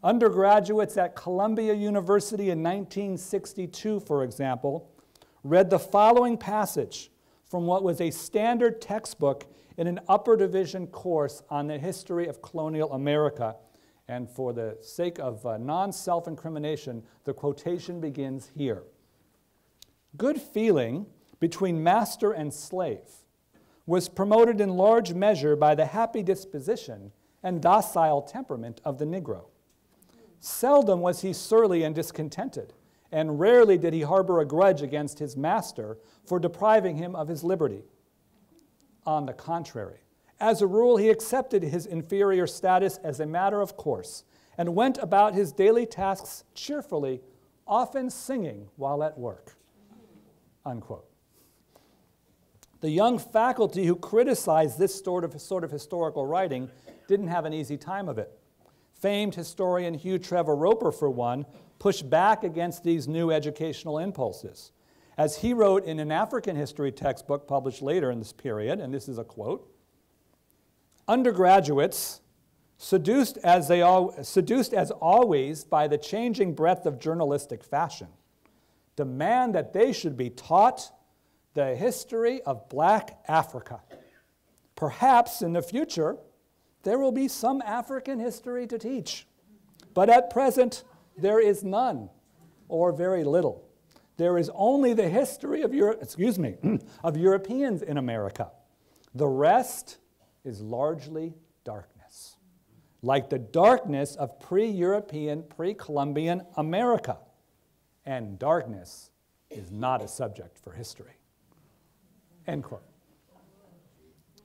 Undergraduates at Columbia University in 1962, for example, read the following passage from what was a standard textbook in an upper division course on the history of colonial America. And for the sake of non-self-incrimination, the quotation begins here. Good feeling between master and slave was promoted in large measure by the happy disposition and docile temperament of the Negro. Seldom was he surly and discontented, and rarely did he harbor a grudge against his master for depriving him of his liberty. On the contrary, as a rule, he accepted his inferior status as a matter of course and went about his daily tasks cheerfully, often singing while at work." Unquote. The young faculty who criticized this sort of historical writing didn't have an easy time of it. Famed historian Hugh Trevor Roper, for one, pushed back against these new educational impulses. As he wrote in an African history textbook published later in this period, and this is a quote, "Undergraduates, seduced as always by the changing breadth of journalistic fashion, demand that they should be taught the history of Black Africa. Perhaps in the future, there will be some African history to teach, but at present, there is none, or very little. There is only the history of of Europeans in America. The rest is largely darkness, like the darkness of pre-European, pre-Columbian America. And darkness is not a subject for history." End quote.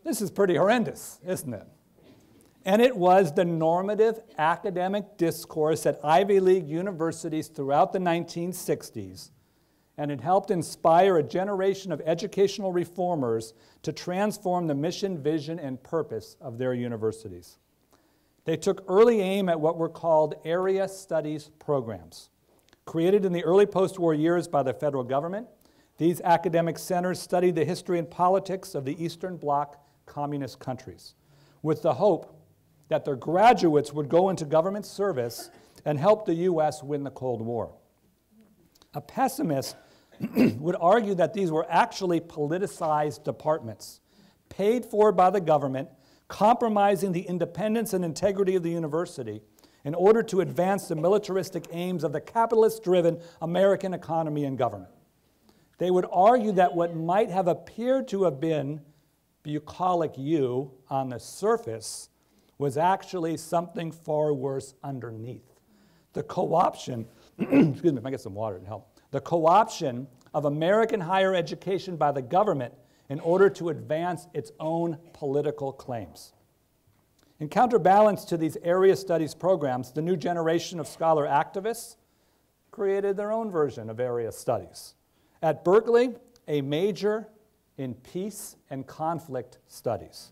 This is pretty horrendous, isn't it? And it was the normative academic discourse at Ivy League universities throughout the 1960s, and it helped inspire a generation of educational reformers to transform the mission, vision, and purpose of their universities. They took early aim at what were called area studies programs. Created in the early post-war years by the federal government, these academic centers studied the history and politics of the Eastern Bloc communist countries, with the hope that their graduates would go into government service and help the U.S. win the Cold War. A pessimist would argue that these were actually politicized departments, paid for by the government, compromising the independence and integrity of the university in order to advance the militaristic aims of the capitalist-driven American economy and government. They would argue that what might have appeared to have been bucolic you on the surface was actually something far worse underneath. The co-option, excuse me, if I get some water to help. The co-option of American higher education by the government in order to advance its own political claims. In counterbalance to these area studies programs, the new generation of scholar activists created their own version of area studies. At Berkeley, a major in peace and conflict studies.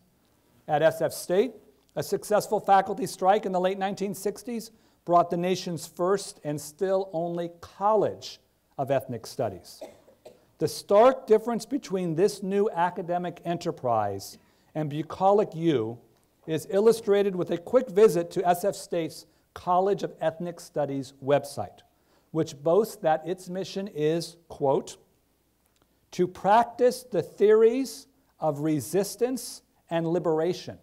At SF State, a successful faculty strike in the late 1960s brought the nation's first and still only college of ethnic studies. The stark difference between this new academic enterprise and bucolic you is illustrated with a quick visit to SF State's College of Ethnic Studies website, which boasts that its mission is, quote, to practice the theories of resistance and liberation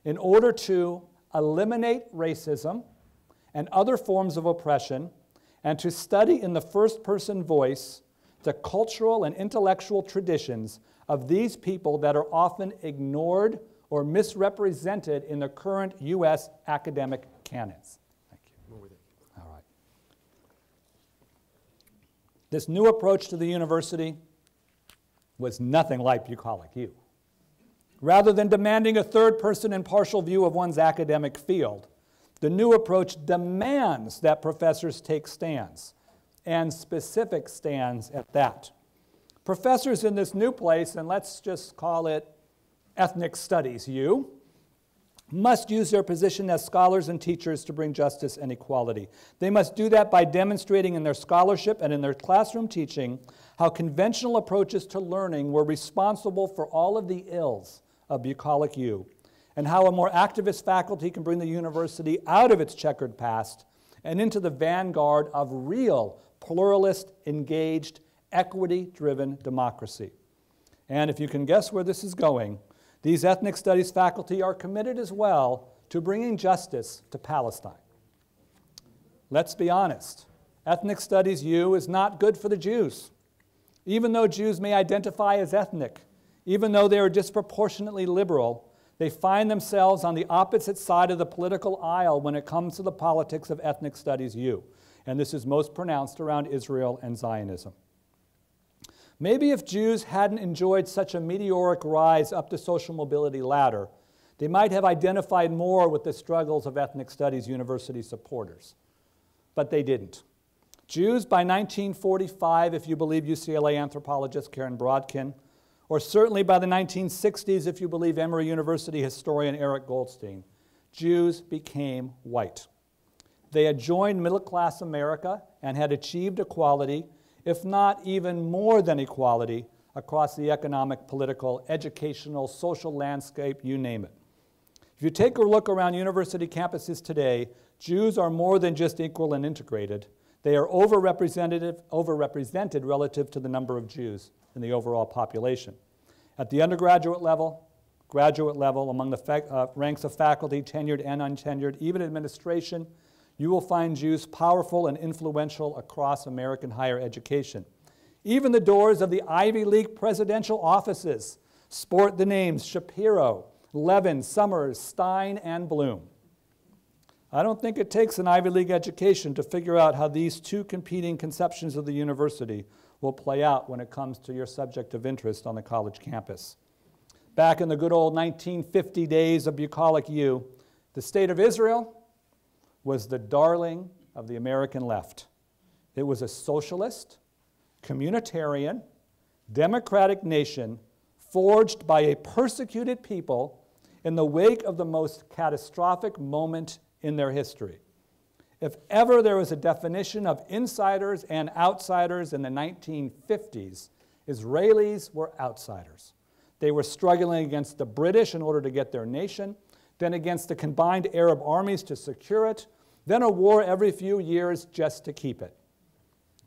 in order to eliminate racism and other forms of oppression, and to study in the first-person voice the cultural and intellectual traditions of these people that are often ignored or misrepresented in the current U.S. academic canons. Thank you. All right. This new approach to the university was nothing like bucolic you. Rather than demanding a third-person impartial view of one's academic field, the new approach demands that professors take stands, and specific stands at that. Professors in this new place, and let's just call it ethnic studies U, must use their position as scholars and teachers to bring justice and equality. They must do that by demonstrating in their scholarship and in their classroom teaching how conventional approaches to learning were responsible for all of the ills of bucolic you, and how a more activist faculty can bring the university out of its checkered past and into the vanguard of real, pluralist, engaged, equity-driven democracy. And if you can guess where this is going, these ethnic studies faculty are committed as well to bringing justice to Palestine. Let's be honest, ethnic studies U is not good for the Jews. Even though Jews may identify as ethnic, even though they are disproportionately liberal, they find themselves on the opposite side of the political aisle when it comes to the politics of ethnic studies U. And this is most pronounced around Israel and Zionism. Maybe if Jews hadn't enjoyed such a meteoric rise up the social mobility ladder, they might have identified more with the struggles of ethnic studies university supporters. But they didn't. Jews by 1945, if you believe UCLA anthropologist Karen Brodkin, or certainly by the 1960s, if you believe Emory University historian Eric Goldstein, Jews became white. They had joined middle-class America and had achieved equality, if not even more than equality, across the economic, political, educational, social landscape, you name it. If you take a look around university campuses today, Jews are more than just equal and integrated. They are overrepresented relative to the number of Jews in the overall population. At the undergraduate level, graduate level, among the ranks of faculty, tenured and untenured, even administration, you will find Jews powerful and influential across American higher education. Even the doors of the Ivy League presidential offices sport the names Shapiro, Levin, Summers, Stein, and Bloom. I don't think it takes an Ivy League education to figure out how these two competing conceptions of the university will play out when it comes to your subject of interest on the college campus. Back in the good old 1950 days of bucolic U, the state of Israel was the darling of the American left. It was a socialist, communitarian, democratic nation forged by a persecuted people in the wake of the most catastrophic moment in their history. If ever there was a definition of insiders and outsiders in the 1950s, Israelis were outsiders. They were struggling against the British in order to get their nation, then against the combined Arab armies to secure it, then a war every few years just to keep it.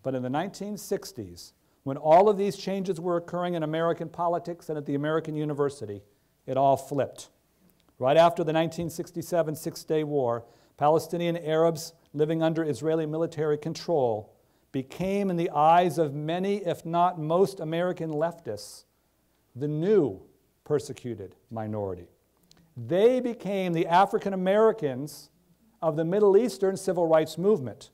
But in the 1960s, when all of these changes were occurring in American politics and at the American university, it all flipped. Right after the 1967 Six-Day War, Palestinian Arabs living under Israeli military control became, in the eyes of many, if not most American leftists, the new persecuted minority. They became the African Americans of the Middle Eastern civil rights movement,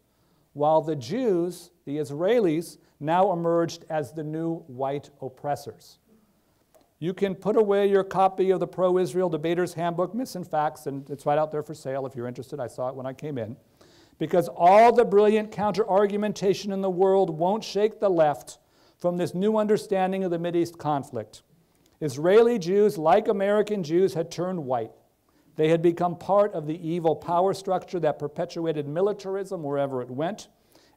while the Jews, the Israelis, now emerged as the new white oppressors. You can put away your copy of the Pro-Israel Debater's Handbook, Myths and Facts, and it's right out there for sale if you're interested. I saw it when I came in. Because all the brilliant counter-argumentation in the world won't shake the left from this new understanding of the Mideast conflict. Israeli Jews, like American Jews, had turned white. They had become part of the evil power structure that perpetuated militarism wherever it went.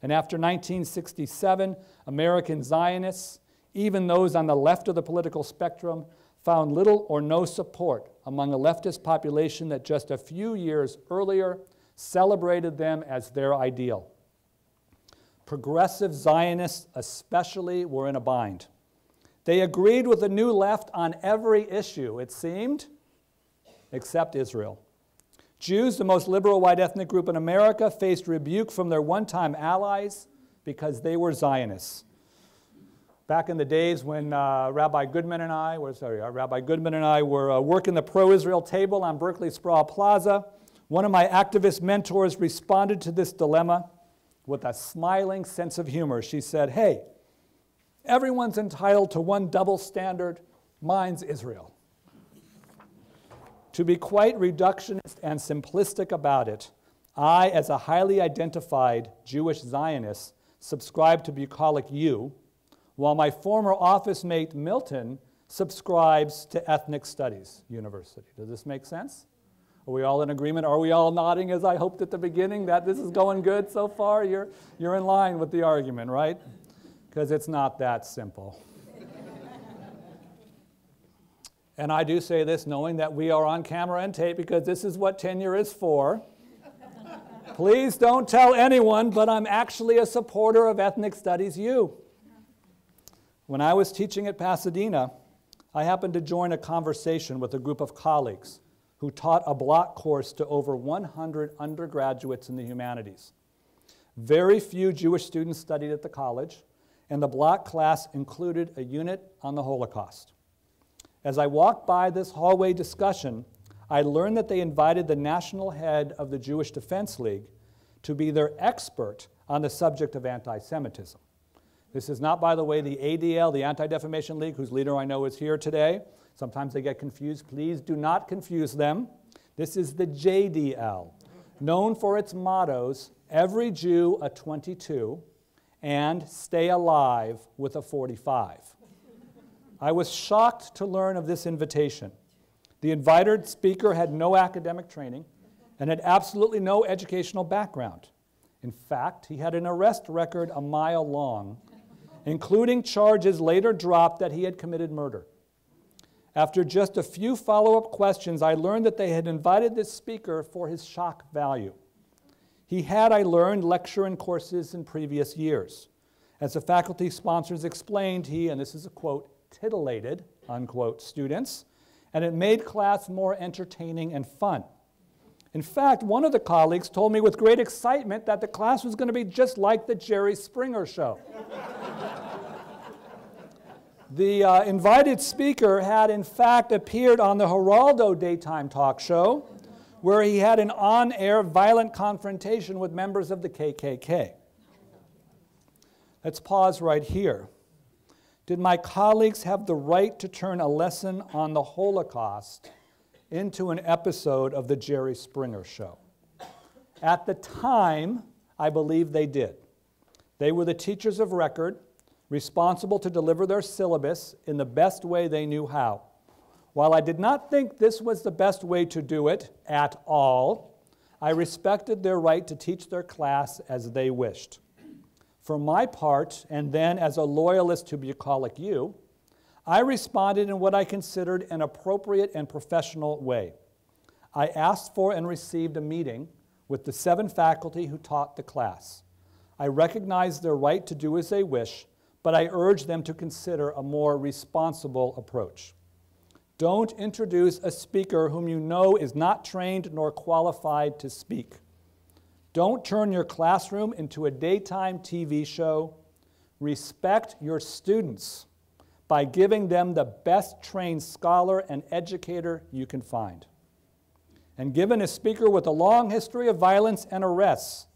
And after 1967, American Zionists, even those on the left of the political spectrum, found little or no support among a leftist population that just a few years earlier celebrated them as their ideal. Progressive Zionists especially were in a bind. They agreed with the new left on every issue, it seemed, except Israel. Jews, the most liberal white ethnic group in America, faced rebuke from their one-time allies because they were Zionists. Back in the days when Rabbi Goodman and I were working the pro-Israel table on Berkeley Sproul Plaza, one of my activist mentors responded to this dilemma with a smiling sense of humor. She said, "Hey, everyone's entitled to one double standard. Mine's Israel." To be quite reductionist and simplistic about it, I, as a highly identified Jewish Zionist, subscribe to bucolic U, while my former office mate Milton subscribes to Ethnic Studies University. Does this make sense? Are we all in agreement? Are we all nodding, as I hoped at the beginning, that this is going good so far? You're in line with the argument, right? Because it's not that simple. And I do say this knowing that we are on camera and tape because this is what tenure is for. Please don't tell anyone, but I'm actually a supporter of Ethnic Studies U. When I was teaching at Pasadena, I happened to join a conversation with a group of colleagues who taught a block course to over 100 undergraduates in the humanities. Very few Jewish students studied at the college, and the block class included a unit on the Holocaust. As I walked by this hallway discussion, I learned that they invited the national head of the Jewish Defense League to be their expert on the subject of anti-Semitism. This is not, by the way, the ADL, the Anti-Defamation League, whose leader I know is here today. Sometimes they get confused. Please do not confuse them. This is the JDL, known for its mottos, every Jew a 22, and stay alive with a 45. I was shocked to learn of this invitation. The invited speaker had no academic training and had absolutely no educational background. In fact, he had an arrest record a mile long, including charges later dropped that he had committed murder. After just a few follow-up questions, I learned that they had invited this speaker for his shock value. He had, I learned, lecture and courses in previous years. As the faculty sponsors explained, he, and this is a quote, titillated, unquote, students, and it made class more entertaining and fun. In fact, one of the colleagues told me with great excitement that the class was going to be just like the Jerry Springer show. The invited speaker had, in fact, appeared on the Geraldo daytime talk show, where he had an on-air violent confrontation with members of the KKK. Let's pause right here. Did my colleagues have the right to turn a lesson on the Holocaust into an episode of the Jerry Springer show? At the time, I believe they did. They were the teachers of record, responsible to deliver their syllabus in the best way they knew how. While I did not think this was the best way to do it at all, I respected their right to teach their class as they wished. For my part, and then as a loyalist to bucolic you, I responded in what I considered an appropriate and professional way. I asked for and received a meeting with the 7 faculty who taught the class. I recognized their right to do as they wish, but I urged them to consider a more responsible approach. Don't introduce a speaker whom you know is not trained nor qualified to speak. Don't turn your classroom into a daytime TV show. Respect your students by giving them the best trained scholar and educator you can find. And given a speaker with a long history of violence and arrests,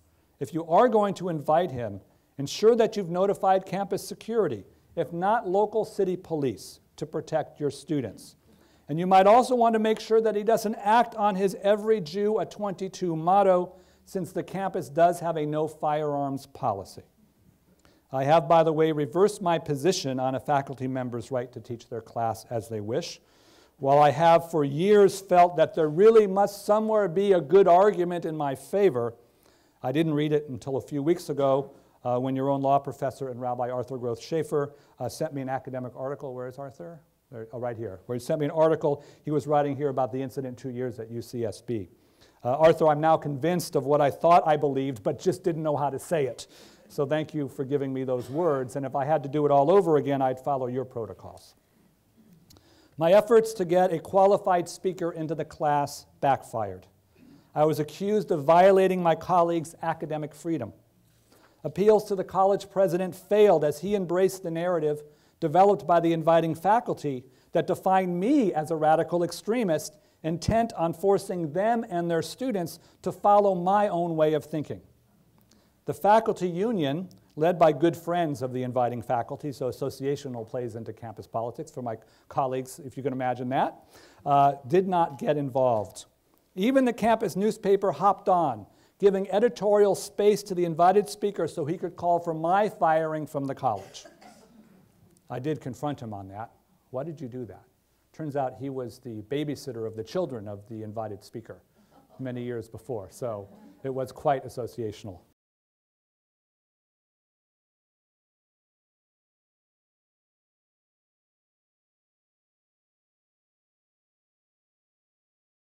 if you are going to invite him, ensure that you've notified campus security, if not local city police, to protect your students. And you might also want to make sure that he doesn't act on his every Jew a 22 motto, since the campus does have a no firearms policy. I have, by the way, reversed my position on a faculty member's right to teach their class as they wish. While I have for years felt that there really must somewhere be a good argument in my favor, I didn't read it until a few weeks ago when your own law professor and Rabbi Arthur Groth Schaefer sent me an academic article. Where is Arthur? Right here. Where he sent me an article he was writing here about the incident 2 years at UCSB. Arthur, I'm now convinced of what I thought I believed, but just didn't know how to say it. So thank you for giving me those words. And if I had to do it all over again, I'd follow your protocols. My efforts to get a qualified speaker into the class backfired. I was accused of violating my colleagues' academic freedom. Appeals to the college president failed as he embraced the narrative developed by the inviting faculty that defined me as a radical extremist intent on forcing them and their students to follow my own way of thinking. The faculty union, led by good friends of the inviting faculty, so associational plays into campus politics for my colleagues, if you can imagine that, did not get involved. Even the campus newspaper hopped on, giving editorial space to the invited speaker so he could call for my firing from the college. I did confront him on that. Why did you do that? Turns out he was the babysitter of the children of the invited speaker many years before, so it was quite associational.